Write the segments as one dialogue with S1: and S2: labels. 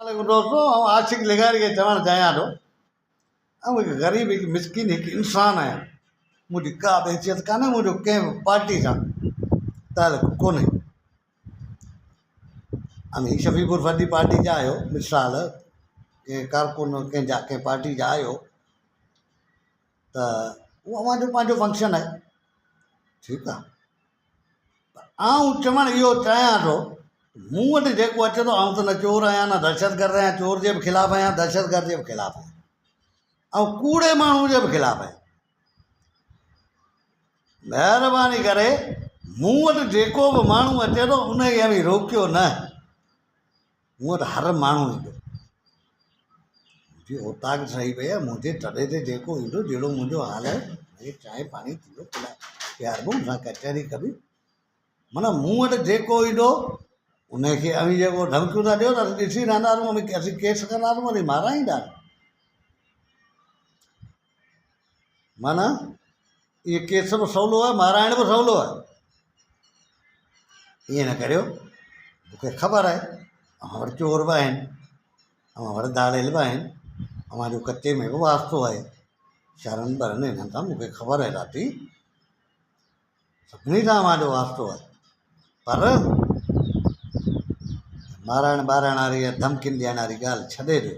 S1: दोस्तों आशिक लिगारी के चवण चाहियां थो एक ग़रीब एक मिसकिन एक इंसान आहियां मुंहिंजी का बि हैसियत कान्हे मुंहिंजो कंहिं पार्टी सां तालुक़ु कोन्हे अमी शफ़ीपुर वॾी पार्टी जा आहियो मिसाल कंहिं कारकुन कंहिं पार्टी जा आहियो त उहो मुंहिंजो पंहिंजो फंक्शन आहे ठीकु आहे आउं चवणु इहो चाहियां थो मूं वटि जेको अचे थो आउं त न चोर आहियां न दहशतगर्द आहियां चोर जे बि ख़िलाफ़ु आहियां दहशतगर्द जे बि ख़िलाफ़ु आहियां ऐं कूड़े माण्हू जे बि ख़िलाफ़ु आहियां महिरबानी करे मूं वटि जेको बि माण्हू अचे थो उनखे अभी रोकियो न मूं वटि हर माण्हू ईंदो मुंहिंजी औताक सही पई आहे मुंहिंजे तॾहिं ते जेको ईंदो जहिड़ो मुंहिंजो हाल आहे भई चांहि पाणी थींदो प्यार बि मूंसां कचहरी कबी माना मूं वटि जेको ईंदो उनखे अवी जेको धमकियूं था ॾियो त असीं ॾिसी रहंदा आहियूं असीं केस कंदा आहियूं वरी माराईंदा माना इहो केस बि सवलो आहे माराइण बि सवलो आहे ईअं न करियो मूंखे ख़बर आहे अव्हां वटि चोर बि आहिनि अव्हां वटि दाड़ेल बि आहिनि अव्हां जो कचे में बि वास्तो आहे शहरनि ॿरनि हिननि सां मूंखे ख़बर आहे दादी सभिनी सां अव्हां जो वास्तो आहे पर माराइण ॿाराइण वारी या धमकियुनि ॾियण वारी ॻाल्हि छॾे ॾियो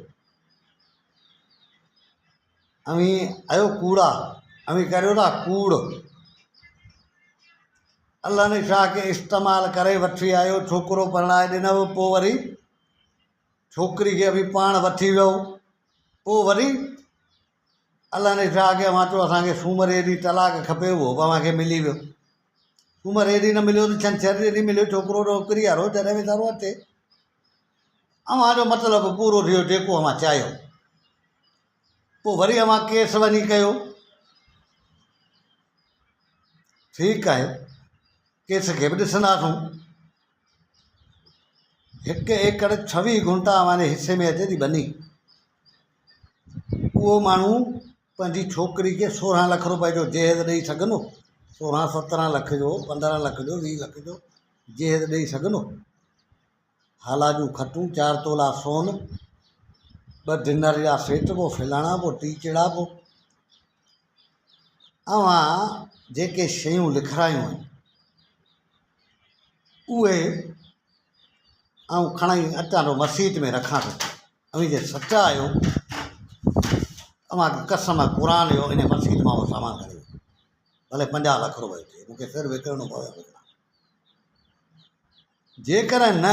S1: अवी आयो कूड़ा अवी करियो था कूड़ अल्लाह ने छा के इस्तेमालु करे वठी आयो छोकिरो परणाए ॾिनव पोइ वरी छोकिरी खे बि पाण वठी वियो पोइ वरी अल्लाह ने छा के मां चयो असांखे सूमर ॾींहुं तलाक खपे उहो बि अव्हांखे मिली वियो सूमर ॾींहुं न मिलियो त छंछरु ॾींहुं मिलियो छोकिरो नौकिरी वारो जॾहिं वीचारो अचे अव्हां जो मतिलबु पूरो थियो जेको अव्हां चाहियो पोइ वरी अव्हां केस वञी कयो ठीकु आहे केस खे बि ॾिसंदासूं 1 एकड़ 26 गुंठा अव्हांजे हिसे में अचे थी बनी उहो माण्हू पंहिंजी छोकिरी खे 16 लख रुपए जो जहेज ॾेई सघंदो 16-17 लख जो 15 लख जो 20 लख जो जहेज ॾेई सघंदो हाला जूं खटूं 4 तोला सोन 2 डिनर जा सेट पोइ फलाणा पोइ टीचड़ा पोइ अव्हां जेके शयूं लिखारायूं आहिनि उहे ऐं खणी अचां थो मस्जिद में रखां थो अवी जे सचा आहियो अव्हांखे कसम क़ुर जो इन मस्जिद मां उहो सामान खणी भले 50 लख रुपए थिए मूंखे सिर विकिरणो पवे जेकर न